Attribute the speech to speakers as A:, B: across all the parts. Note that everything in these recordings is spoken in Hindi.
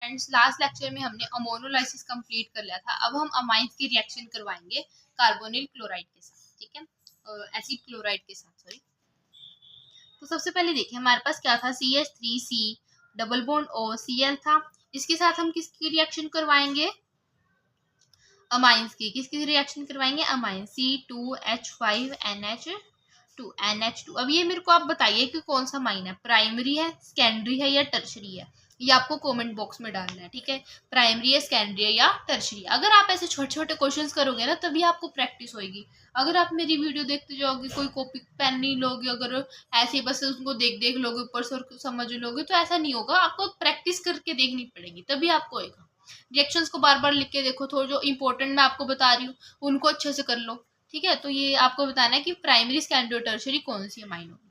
A: फ्रेंड्स, लास्ट लेक्चर में हमने अमोनोलाइसिस कंप्लीट कर लिया था। अब हम अमाइंस की रिएक्शन करवाएंगे कार्बोनिल क्लोराइड के साथ, ठीक है, एसिड क्लोराइड के साथ, सॉरी। तो सबसे पहले देखिए हमारे पास क्या था, CH3C double bond O Cl था। इसके साथ हम किसकी रिएक्शन करवाएंगे, अमाइंस की। किसकी रिएक्शन करवाएंगे, अमाइंस, C2H5NH2 अब ये मेरे को आप बताइए कि कौन सा अमाइन है, प्राइमरी है, सेकेंडरी है या टर्शरी है। ये आपको कमेंट बॉक्स में डालना है, ठीक है, प्राइमरी है, सेकेंडरी है या टर्शरी। अगर आप ऐसे छोटे छोटे क्वेश्चंस करोगे ना तभी आपको प्रैक्टिस होगी। अगर आप मेरी वीडियो देखते जाओगे, कोई कॉपी पेन नहीं लोगे, अगर ऐसे बस उसको देख देख लोगे, ऊपर से समझ लोगे, तो ऐसा नहीं होगा। आपको प्रैक्टिस करके देखनी पड़ेगी तभी आपको होगा। रिएक्शंस को बार बार लिख के देखो, थोड़ा जो इंपॉर्टेंट मैं आपको बता रही हूँ उनको अच्छे से कर लो, ठीक है। तो ये आपको बताना है कि प्राइमरी, सेकेंडरी, टर्शरी कौन सी अमाइन होगी।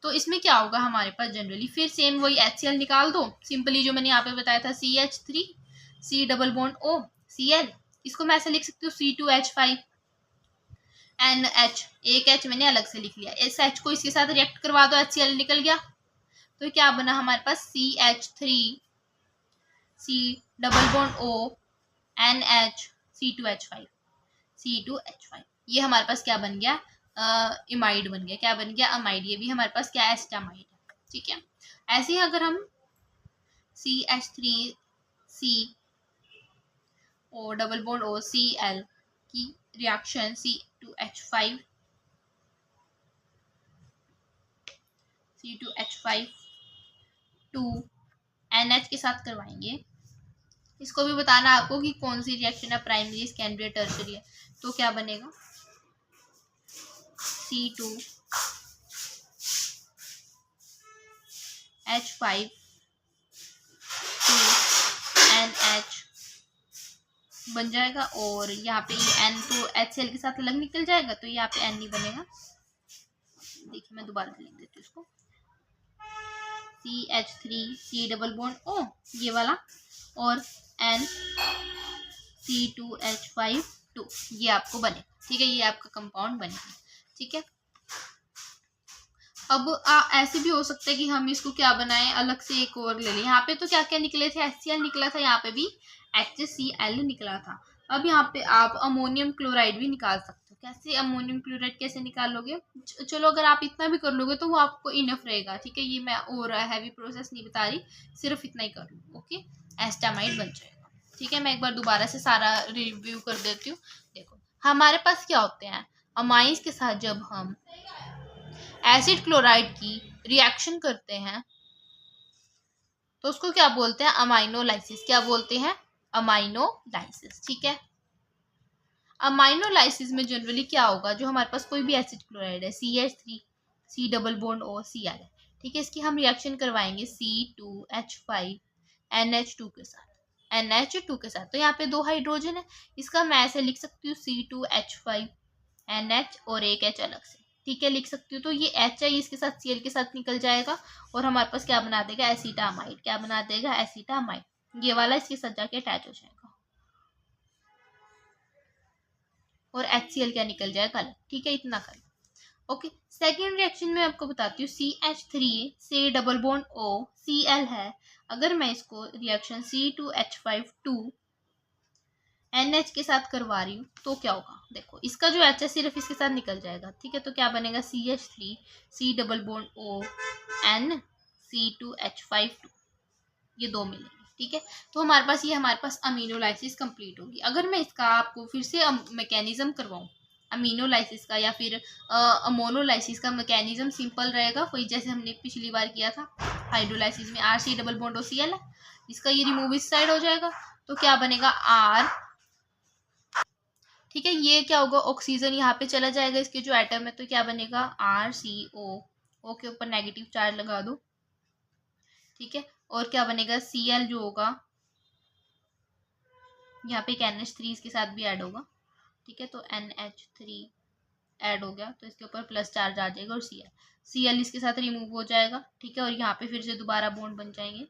A: तो इसमें क्या होगा हमारे पास जनरली, फिर सेम वही HCl निकाल दो सिंपली, जो मैंने यहाँ पे बताया था, CH3C double bond O Cl। इसको मैं ऐसे लिख सकती हूँ C2H5NH, एक H मैंने अलग से लिख लिया। इस H को इसके साथ रिएक्ट करवा दो, HCl निकल गया। तो क्या बना हमारे पास, CH3C double bond O NH C2H5। ये हमारे पास क्या बन गया, इमाइड बन गया। क्या बन गया, अमाइड। ये भी हमारे पास क्या है, एस्टामाइड है, ठीक है। ऐसे ही अगर हम CH3CO double bond O Cl की रिएक्शन C2H5 2NH के साथ करवाएंगे। इसको भी बताना आपको कि कौन सी रिएक्शन है, प्राइमरी, सेकेंडरी, टर्शरी है। तो क्या बनेगा, C2H5 2NH बन जाएगा, और यहाँ पे ये N तो HCl के साथ अलग निकल जाएगा, तो यहाँ पे N नहीं बनेगा। देखिए मैं दोबारा लिख देती हूँ इसको, CH3C डबल बॉन्ड O ये वाला, और N C2H5 2 ये आपको बने, ठीक है, ये आपका कंपाउंड बनेगा, ठीक है। अब ऐसे भी हो सकता है कि हम इसको क्या बनाएं, अलग से एक और ले लें। यहाँ पे तो क्या क्या निकले थे, HCl निकला था, यहाँ पे भी HCl निकला था। अब यहाँ पे आप अमोनियम क्लोराइड भी निकाल सकते हो। कैसे अमोनियम क्लोराइड कैसे निकालोगे, चलो अगर आप इतना भी कर लोगे तो वो आपको इनफ रहेगा, ठीक है। ये मैं और हैवी प्रोसेस नहीं बता रही, सिर्फ इतना ही कर लो, ओके, एस्टामाइड बन जाएगा, ठीक है। मैं एक बार दोबारा से सारा रिव्यू कर देती हूँ। देखो हमारे पास क्या होते हैं, अमाइंस के साथ जब हम एसिड क्लोराइड की रिएक्शन करते हैं तो उसको क्या बोलते हैं, अमाइनोलाइसिस। क्या बोलते हैं, अमाइनोलाइसिस, ठीक है। अमाइनोलाइसिस में जनरली क्या होगा, जो हमारे पास कोई भी एसिड क्लोराइड है, CH3C double bond O Cl है, ठीक है, इसकी हम रिएक्शन करवाएंगे C2H5NH2 के साथ, NH2 के साथ। तो यहाँ पे 2 हाइड्रोजन है, इसका मैं ऐसे लिख सकती हूँ C2H5NH और एक H अलग से, ठीक है, लिख सकती हूँ। तो ये H है, इसके साथ Cl के साथ निकल जाएगा और हमारे पास क्या बना देगा, एसीटामाइड। क्या बना देगा, एसीटामाइड। ये वाला इसके साथ जाके अटैच हो जाएगा और HCl क्या निकल जाएगा अलग, ठीक है, इतना कर। ओके, सेकेंड रिएक्शन में आपको बताती हूँ, CH3 से डबल बॉन्ड O Cl है। अगर मैं इसको रिएक्शन C2H5 2NH के साथ करवा रही हूँ तो क्या होगा, देखो इसका जो H है सिर्फ इसके साथ निकल जाएगा, ठीक है। तो क्या बनेगा, CH3C double bond O N C2H5 2, ये 2 मिलेंगे, ठीक है। तो हमारे पास ये अमीनोलाइसिस कंप्लीट होगी। अगर मैं इसका आपको फिर से मैकेनिज्म करवाऊँ अमीनोलाइसिस का या फिर अमोनोलाइसिस का, मैकेनिज्म सिंपल रहेगा, वही जैसे हमने पिछली बार किया था। हाइड्रोलाइसिस में RC double bond O Cl है, इसका ये रिमूव इस साइड हो जाएगा, तो क्या बनेगा, R, ठीक है। ये क्या होगा, ऑक्सीजन यहाँ पे चला जाएगा, इसके जो एटम है, तो क्या बनेगा, RCO, O के ऊपर नेगेटिव चार्ज लगा दो, ठीक है। और क्या बनेगा, Cl जो होगा यहाँ पे एक NH3 इसके साथ भी ऐड होगा, ठीक है। तो NH3 ऐड हो गया, तो इसके ऊपर प्लस चार्ज आ जाएगा, और Cl इसके साथ रिमूव हो जाएगा, ठीक है। और यहाँ पे फिर से दोबारा बॉन्ड बन जाएंगे,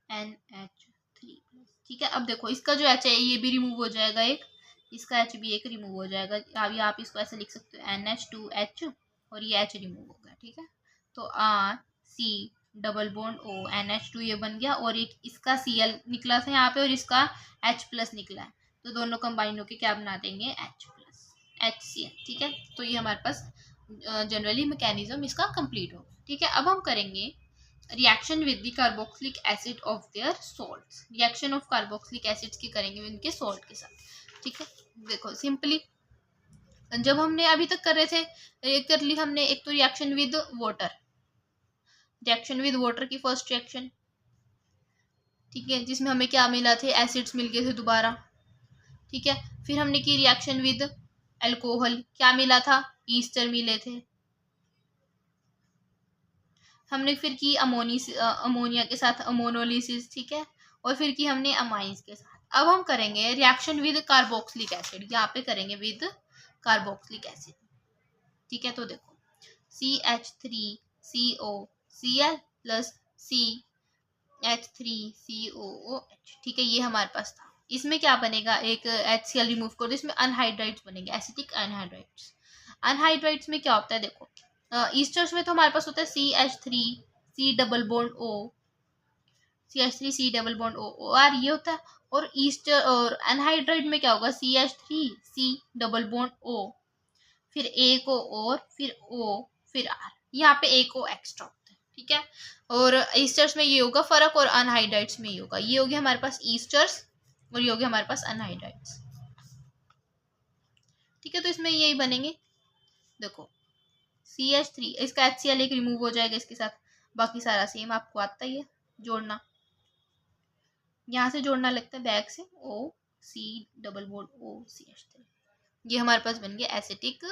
A: NH3, ठीक है। अब देखो इसका जो H है ये भी रिमूव हो जाएगा, एक इसका H भी एक रिमूव हो जाएगा। अभी आप इसको ऐसे लिख सकते हो NH2H और ये H रिमूव होगा, ठीक है। तो RC double bond O NH2 ये बन गया, और एक इसका Cl निकला था यहाँ पे और इसका H+ निकला है, तो दोनों कंबाइन होके क्या बना देंगे H+ HCl। ठीक है, तो ये हमारे पास जनरली मैकेनिज्म इसका कंप्लीट हो। ठीक है, अब हम करेंगे reaction with the carboxylic acid of their salts. Reaction of carboxylic acids की करेंगे इनके सॉल्ट के साथ। ठीक है, देखो सिंपली जब हमने अभी तक कर रहे थे, कर ली हमने एक तो reaction with water, reaction with water की फर्स्ट रिएक्शन, ठीक है, जिसमें हमें क्या मिला थे, एसिड्स मिल गए थे दोबारा। ठीक है, फिर हमने की रिएक्शन विद अल्कोहल, क्या मिला था, ईस्टर मिले थे। हमने फिर की अमोनिया के साथ अमोनोलिसिस। ठीक है, और फिर की हमने अमाइंस के साथ। अब हम करेंगे रिएक्शन विद कार्बोक्सिलिक एसिड, यहाँ पे करेंगे विद कार्बोक्सिलिक एसिड। ठीक है, तो देखो CH3COCl प्लस CH3COOH। ठीक है, ये हमारे पास था। इसमें क्या बनेगा, एक HCl रिमूव कर दो, इसमें अनहाइड्राइड्स बनेंगे, एसिटिक अनहाइड्राइड्स। अनहाइड्राइड्स में क्या होता है, देखो ईस्टर्स में तो हमारे पास होता है CH3C double bond O, CH3C double bond O और ये होता है। और ईस्टर और अनहाइड्राइड में क्या होगा, CH3C डबल बॉन्ड O, फिर A को और फिर O फिर R, यहाँ पे एक O एक्स्ट्रा होता है। ठीक है, और ईस्टर्स में ये होगा फर्क और अनहाइड्राइड्स में ये होगा। ये हो गया हमारे पास ईस्टर्स और ये हो गया हमारे पास अनहाइड्राइड्स। ठीक है, तो इसमें यही बनेंगे। देखो CH3, इसका HCl एक रिमूव हो जाएगा इसके साथ, बाकी सारा सेम आपको आता ही है जोड़ना। यहाँ से जोड़ना लगता है बैक से, OC डबल बॉन्ड OCH3, ये हमारे पास बन गया एसिटिक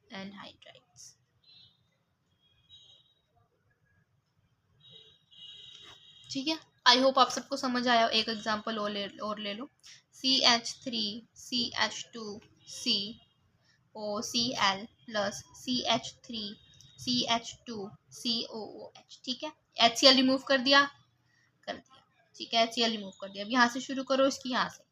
A: एनहाइड्राइड्स। ठीक है, आई होप आप सबको समझ आया। एक एग्जांपल और ले लो, CH3CH2COCl प्लस CH3CH2COOH। ठीक है, HCl रिमूव कर दिया। ठीक है, HCl रिमूव कर दिया। अब यहाँ से शुरू करो इसकी, यहाँ से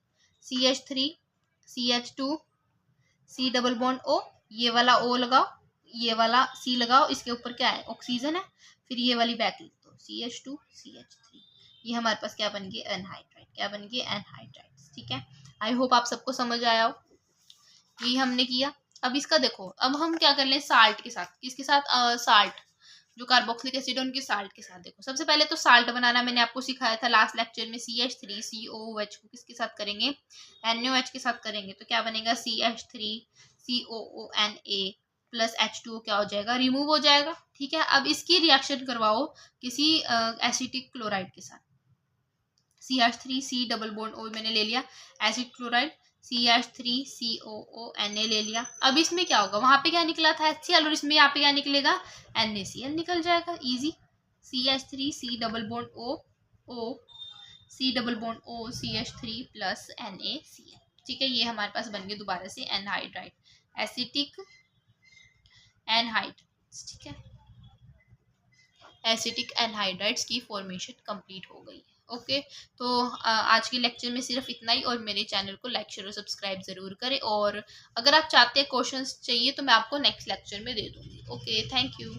A: CH3CH2C डबल बॉन्ड O, ये वाला O लगाओ, ये वाला C लगाओ, इसके ऊपर क्या है, ऑक्सीजन है, फिर ये वाली बैक लिख दो CH2CH3। ये हमारे पास क्या बन गया, एनहाइड्राइड। क्या बन गया, एनहाइड्राइड्स। ठीक है, आई होप आप सबको समझ आया हो। ये हमने किया। अब इसका देखो, अब हम क्या कर लें साल्ट के साथ। किसके साथ, साल्ट, जो कार्बोक्सिलिक एसिड है उनके साल्ट के साथ। देखो सबसे पहले तो साल्ट बनाना मैंने आपको सिखाया था लास्ट लेक्चर में। CH3COOH को किसके साथ करेंगे, NaOH के साथ करेंगे, तो क्या बनेगा CH3COONA प्लस H2O क्या हो जाएगा, रिमूव हो जाएगा। ठीक है, अब इसकी रिएक्शन करवाओ किसी एसिटिक क्लोराइड के साथ। CH3C डबल बॉन्ड O मैंने ले लिया, एसिड क्लोराइड CH3COONA ले लिया। अब इसमें क्या होगा, वहां पे क्या निकला था HCl, और इसमें यहाँ पे क्या निकलेगा, NaCl निकल जाएगा, easy. CH3C double bond O C double bond O CH3 plus NaCl। ठीक है, ये हमारे पास बन गए दोबारा से एनहाइड्राइड, एसिटिक एनहाइड्राइड्स। ठीक है, एसिटिक एनहाइड्राइड्स की फॉर्मेशन कंप्लीट हो गई है। ओके, तो आज के लेक्चर में सिर्फ इतना ही, और मेरे चैनल को लाइक शेयर और सब्सक्राइब ज़रूर करें। और अगर आप चाहते हैं क्वेश्चंस चाहिए तो मैं आपको नेक्स्ट लेक्चर में दे दूँगी। Okay, thank you.